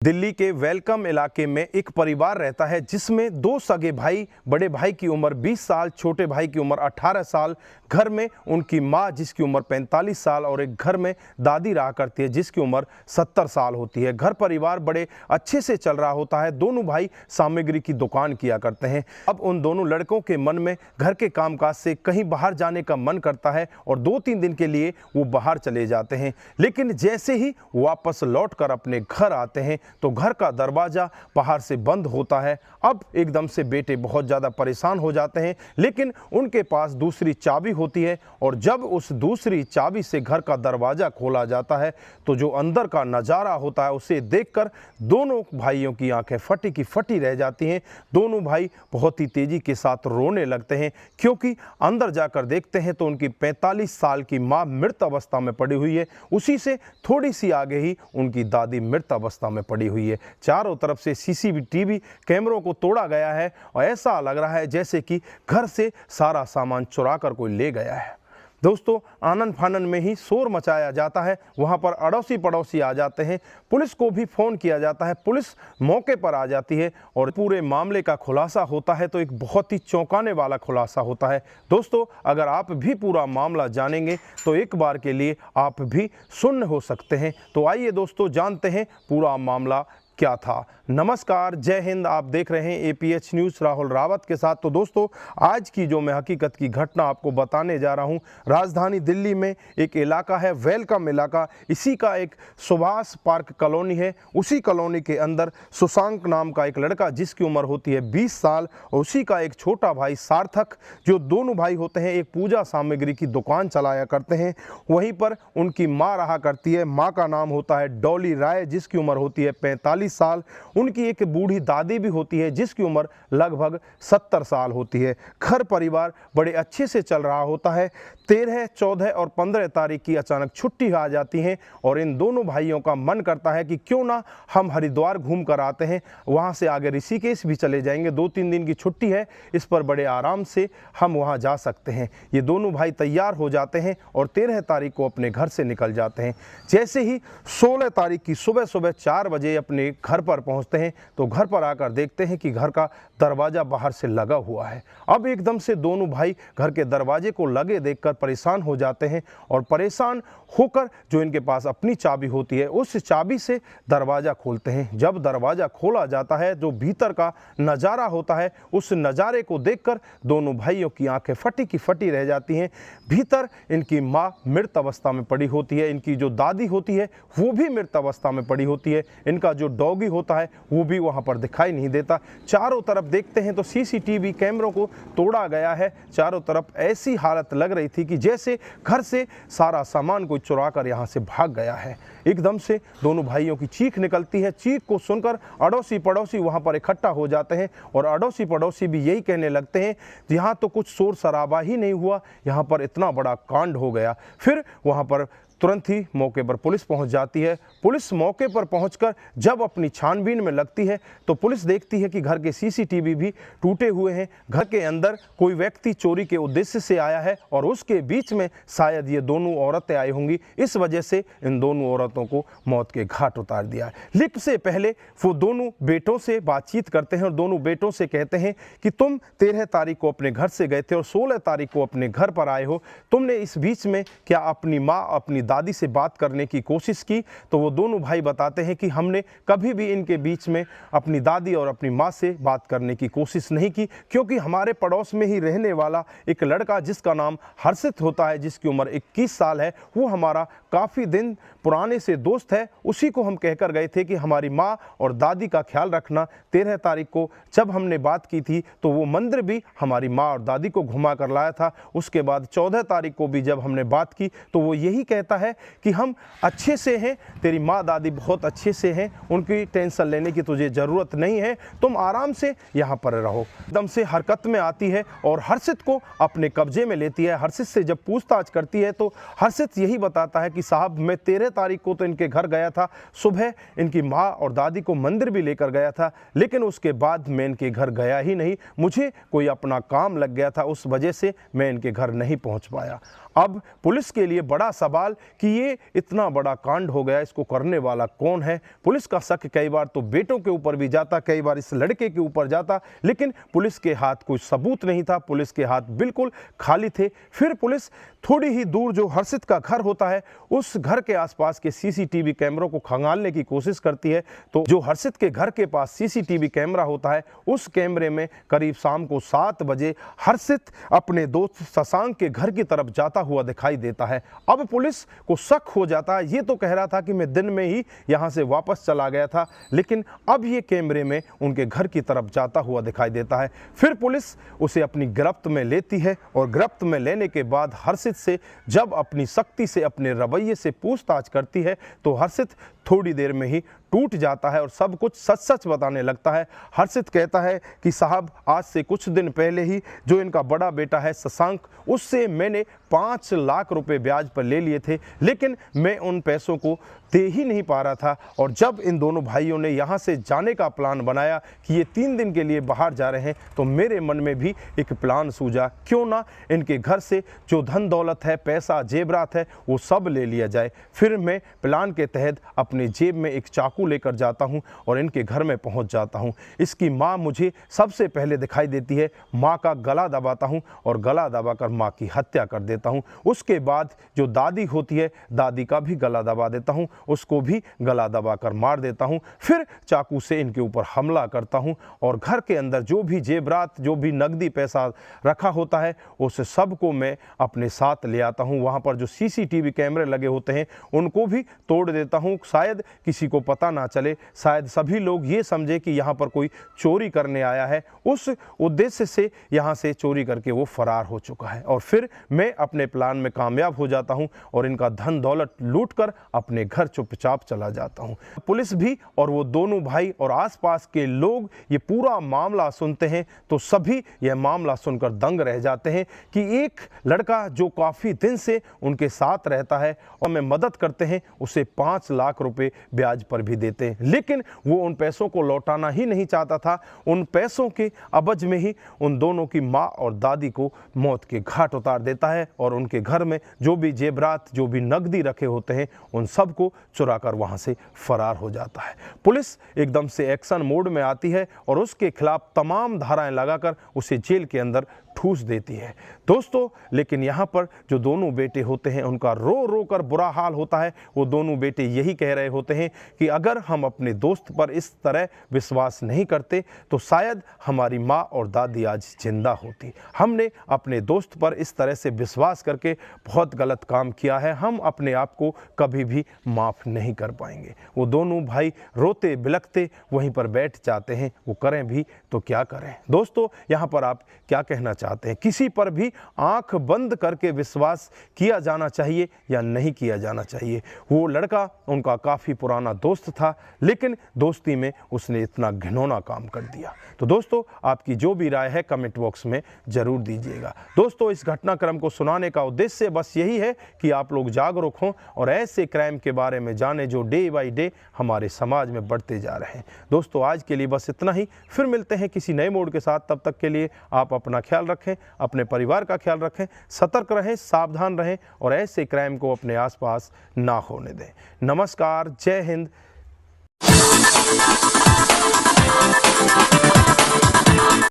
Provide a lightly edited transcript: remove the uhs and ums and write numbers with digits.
दिल्ली के वेलकम इलाके में एक परिवार रहता है जिसमें दो सगे भाई, बड़े भाई की उम्र 20 साल, छोटे भाई की उम्र 18 साल, घर में उनकी मां जिसकी उम्र 45 साल और एक घर में दादी रहा करती है जिसकी उम्र 70 साल होती है। घर परिवार बड़े अच्छे से चल रहा होता है। दोनों भाई सामग्री की दुकान किया करते हैं। अब उन दोनों लड़कों के मन में घर के कामकाज से कहीं बाहर जाने का मन करता है और 2-3 दिन के लिए वो बाहर चले जाते हैं। लेकिन जैसे ही वापस लौटकर अपने घर आते हैं तो घर का दरवाजा बाहर से बंद होता है। अब एकदम से बेटे बहुत ज़्यादा परेशान हो जाते हैं, लेकिन उनके पास दूसरी चाबी होती है और जब उस दूसरी चाबी से घर का दरवाज़ा खोला जाता है तो जो अंदर का नज़ारा होता है उसे देखकर दोनों भाइयों की आंखें फटी की फटी रह जाती हैं। दोनों भाई बहुत ही तेज़ी के साथ रोने लगते हैं, क्योंकि अंदर जाकर देखते हैं तो उनकी 45 साल की माँ मृत अवस्था में पड़ी हुई है। उसी से थोड़ी सी आगे ही उनकी दादी मृत अवस्था में पड़ी हुई है। चारों तरफ से सीसीटीवी कैमरों को तोड़ा गया है और ऐसा लग रहा है जैसे कि घर से सारा सामान चुरा कर कोई ले गया है। दोस्तों, आनन फानन में ही शोर मचाया जाता है। वहाँ पर अड़ोसी पड़ोसी आ जाते हैं, पुलिस को भी फ़ोन किया जाता है। पुलिस मौके पर आ जाती है और पूरे मामले का खुलासा होता है तो एक बहुत ही चौंकाने वाला खुलासा होता है। दोस्तों, अगर आप भी पूरा मामला जानेंगे तो एक बार के लिए आप भी सुन्न हो सकते हैं। तो आइए दोस्तों, जानते हैं पूरा मामला क्या था। नमस्कार, जय हिंद। आप देख रहे हैं APH न्यूज़ राहुल रावत के साथ। तो दोस्तों, आज की जो मैं हकीकत की घटना आपको बताने जा रहा हूं, राजधानी दिल्ली में एक इलाका है वेलकम इलाका। इसी का एक सुभाष पार्क कॉलोनी है। उसी कॉलोनी के अंदर सुशांक नाम का एक लड़का जिसकी उम्र होती है 20 साल और उसी का एक छोटा भाई सार्थक, जो दोनों भाई होते हैं एक पूजा सामग्री की दुकान चलाया करते हैं। वहीं पर उनकी माँ रहा करती है। माँ का नाम होता है डॉली राय जिसकी उम्र होती है 45 साल। उनकी एक बूढ़ी दादी भी होती है जिसकी उम्र लगभग 70 साल होती है। घर परिवार बड़े अच्छे से चल रहा होता है। 13, 14 और 15 तारीख की अचानक छुट्टी आ जाती है और इन दोनों भाइयों का मन करता है कि क्यों ना हम हरिद्वार घूम कर आते हैं, वहाँ से आगे ऋषिकेश भी चले जाएंगे। 2-3 दिन की छुट्टी है, इस पर बड़े आराम से हम वहाँ जा सकते हैं। ये दोनों भाई तैयार हो जाते हैं और 13 तारीख को अपने घर से निकल जाते हैं। जैसे ही 16 तारीख की सुबह 4 बजे अपने घर पर पहुंचते हैं तो घर पर आकर देखते हैं कि घर का दरवाजा बाहर से लगा हुआ है। अब एकदम से दोनों भाई घर के दरवाजे को लगे देखकर परेशान हो जाते हैं और परेशान होकर जो इनके पास अपनी चाबी होती है उस चाबी से दरवाजा खोलते हैं। जब दरवाजा खोला जाता है, जो भीतर का नज़ारा होता है, उस नज़ारे को देखकर दोनों भाइयों की आंखें फटी की फटी रह जाती हैं। भीतर इनकी माँ मृत अवस्था में पड़ी होती है। इनकी जो दादी होती है वो भी मृत अवस्था में पड़ी होती है। इनका जो डॉगी होता है वो भी वहाँ पर दिखाई नहीं देता। चारों तरफ देखते हैं तो सीसीटीवी कैमरों को तोड़ा गया है। चारों तरफ ऐसी हालत लग रही थी कि जैसे घर से सारा सामान कोई चुरा कर यहाँ से भाग गया है। एकदम से दोनों भाइयों की चीख निकलती है। चीख को सुनकर अड़ोसी पड़ोसी वहाँ पर इकट्ठा हो जाते हैं और अड़ोसी पड़ोसी भी यही कहने लगते हैं, यहाँ तो कुछ शोर शराबा ही नहीं हुआ, यहाँ पर इतना बड़ा कांड हो गया। फिर वहाँ पर तुरंत ही मौके पर पुलिस पहुंच जाती है। पुलिस मौके पर पहुंचकर जब अपनी छानबीन में लगती है तो पुलिस देखती है कि घर के सीसीटीवी भी टूटे हुए हैं। घर के अंदर कोई व्यक्ति चोरी के उद्देश्य से आया है और उसके बीच में शायद ये दोनों औरतें आई होंगी। इस वजह से इन दोनों औरतों को मौत के घाट उतार दिया है। लिफ्ट से पहले वो दोनों बेटों से बातचीत करते हैं और दोनों बेटों से कहते हैं कि तुम 13 तारीख को अपने घर से गए थे और 16 तारीख को अपने घर पर आए हो। तुमने इस बीच में क्या अपनी माँ, अपनी दादी से बात करने की कोशिश की? तो वो दोनों भाई बताते हैं कि हमने कभी भी इनके बीच में अपनी दादी और अपनी माँ से बात करने की कोशिश नहीं की, क्योंकि हमारे पड़ोस में ही रहने वाला एक लड़का जिसका नाम हर्षित होता है, जिसकी उम्र 21 साल है, वो हमारा काफ़ी दिन पुराने से दोस्त है। उसी को हम कहकर गए थे कि हमारी माँ और दादी का ख्याल रखना। 13 तारीख को जब हमने बात की थी तो वो मंदिर भी हमारी माँ और दादी को घुमा कर लाया था। उसके बाद 14 तारीख को भी जब हमने बात की तो वो यही कहता है कि हम अच्छे से हैं, तेरी माँ दादी बहुत अच्छे से हैं, उनकी टेंशन लेने की तुझे ज़रूरत नहीं है, तुम आराम से यहाँ पर रहो। एकदम से हरकत में आती है और हर्षित को अपने कब्जे में लेती है। हर्षित से जब पूछताछ करती है तो हर्षित यही बताता है कि साहब, मैं 13 तारीख को तो इनके घर गया था, सुबह इनकी माँ और दादी को मंदिर भी लेकर गया था, लेकिन उसके बाद मैं इनके घर गया ही नहीं। मुझे कोई अपना काम लग गया था, उस वजह से मैं इनके घर नहीं पहुँच पाया। अब पुलिस के लिए बड़ा सवाल कि ये इतना बड़ा कांड हो गया, इसको करने वाला कौन है। पुलिस का शक कई बार तो बेटों के ऊपर भी जाता, कई बार इस लड़के के ऊपर जाता, लेकिन पुलिस के हाथ कोई सबूत नहीं था, पुलिस के हाथ बिल्कुल खाली थे। फिर पुलिस थोड़ी ही दूर जो हर्षित का घर होता है, उस घर के आसपास के सीसीटीवी कैमरों को खंगालने की कोशिश करती है। तो जो हर्षित के घर के पास सीसीटीवी कैमरा होता है, उस कैमरे में करीब शाम को 7 बजे हर्षित अपने दोस्त शशांक के घर की तरफ जाता हुआ दिखाई देता है। अब पुलिस को शक हो जाता है। ये तो कह रहा था कि मैं दिन में ही यहाँ से वापस चला गया था, लेकिन अब ये कैमरे में उनके घर की तरफ जाता हुआ दिखाई देता है। फिर पुलिस उसे अपनी गिरफ्त में लेती है और गिरफ्त में लेने के बाद हर्षित से जब अपनी सख्ती से, अपने रवैये से पूछताछ करती है, तो हर्षित थोड़ी देर में ही टूट जाता है और सब कुछ सच सच बताने लगता है। हर्षित कहता है कि साहब, आज से कुछ दिन पहले ही जो इनका बड़ा बेटा है शशांक, उससे मैंने 5 लाख रुपए ब्याज पर ले लिए थे, लेकिन मैं उन पैसों को दे ही नहीं पा रहा था। और जब इन दोनों भाइयों ने यहाँ से जाने का प्लान बनाया कि ये 3 दिन के लिए बाहर जा रहे हैं, तो मेरे मन में भी एक प्लान सूझा, क्यों ना इनके घर से जो धन दौलत है, पैसा, जेवरात है, वो सब ले लिया जाए। फिर मैं प्लान के तहत अपने जेब में एक चाकू लेकर जाता हूं और इनके घर में पहुंच जाता हूं। इसकी मां मुझे सबसे पहले दिखाई देती है। मां का गला दबाता हूं और गला दबाकर मां की हत्या कर देता हूं। उसके बाद जो दादी होती है, दादी का भी गला दबा देता हूं, उसको भी गला दबाकर मार देता हूं। फिर चाकू से इनके ऊपर हमला करता हूं और घर के अंदर जो भी जेवरात, जो भी नकदी पैसा रखा होता है, उस सबको मैं अपने साथ ले आता हूं। वहां पर जो सीसीटीवी कैमरे लगे होते हैं, उनको भी तोड़ देता हूं। शायद किसी को पता ना चले, शायद सभी लोग ये समझे कि यहाँ पर कोई चोरी करने आया है। उस उद्देश्य से यहाँ से चोरी करके वो फरार हो चुका है। और फिर मैं अपने प्लान में कामयाब हो जाता हूँ और इनका धन दौलत लूटकर अपने घर चुपचाप चला जाता हूँ। पुलिस भी और वो दोनों भाई और आसपास के लोग ये पूरा मामला सुनते हैं, तो सभी यह मामला सुनकर दंग रह जाते हैं कि एक लड़का जो काफ़ी दिन से उनके साथ रहता है और में मदद करते हैं, उसे 5 लाख रुपए ब्याज पर भी देते हैं, लेकिन वो उन पैसों को लौटाना ही नहीं चाहता था। उन पैसों के अवज में ही उन दोनों की माँ और दादी को मौत के घाट उतार देता है और उनके घर में जो भी जेवरात, जो भी नकदी रखे होते हैं, उन सब को चुराकर वहां से फरार हो जाता है। पुलिस एकदम से एक्शन मोड में आती है और उसके खिलाफ तमाम धाराएं लगाकर उसे जेल के अंदर ठूस देती है। दोस्तों, लेकिन यहाँ पर जो दोनों बेटे होते हैं, उनका रो रो कर बुरा हाल होता है। वो दोनों बेटे यही कह रहे होते हैं कि अगर हम अपने दोस्त पर इस तरह विश्वास नहीं करते, तो शायद हमारी माँ और दादी आज जिंदा होती। हमने अपने दोस्त पर इस तरह से विश्वास करके बहुत गलत काम किया है, हम अपने आप को कभी भी माफ़ नहीं कर पाएंगे। वो दोनों भाई रोते बिलखते वहीं पर बैठ जाते हैं। वो करें भी तो क्या करें। दोस्तों, यहाँ पर आप क्या कहना चाहते हैं? किसी पर भी आंख बंद करके विश्वास किया जाना चाहिए या नहीं किया जाना चाहिए? वो लड़का उनका काफ़ी पुराना दोस्त था, लेकिन दोस्ती में उसने इतना घिनौना काम कर दिया। तो दोस्तों, आपकी जो भी राय है कमेंट बॉक्स में ज़रूर दीजिएगा। दोस्तों, इस घटनाक्रम को सुनाने का उद्देश्य बस यही है कि आप लोग जागरूक हों और ऐसे क्राइम के बारे में जाने जो डे बाई डे हमारे समाज में बढ़ते जा रहे हैं। दोस्तों, आज के लिए बस इतना ही। फिर मिलते हैं किसी नए मोड के साथ। तब तक के लिए आप अपना ख्याल रखें, अपने परिवार का ख्याल रखें, सतर्क रहें, सावधान रहें और ऐसे क्राइम को अपने आसपास ना होने दें। नमस्कार, जय हिंद।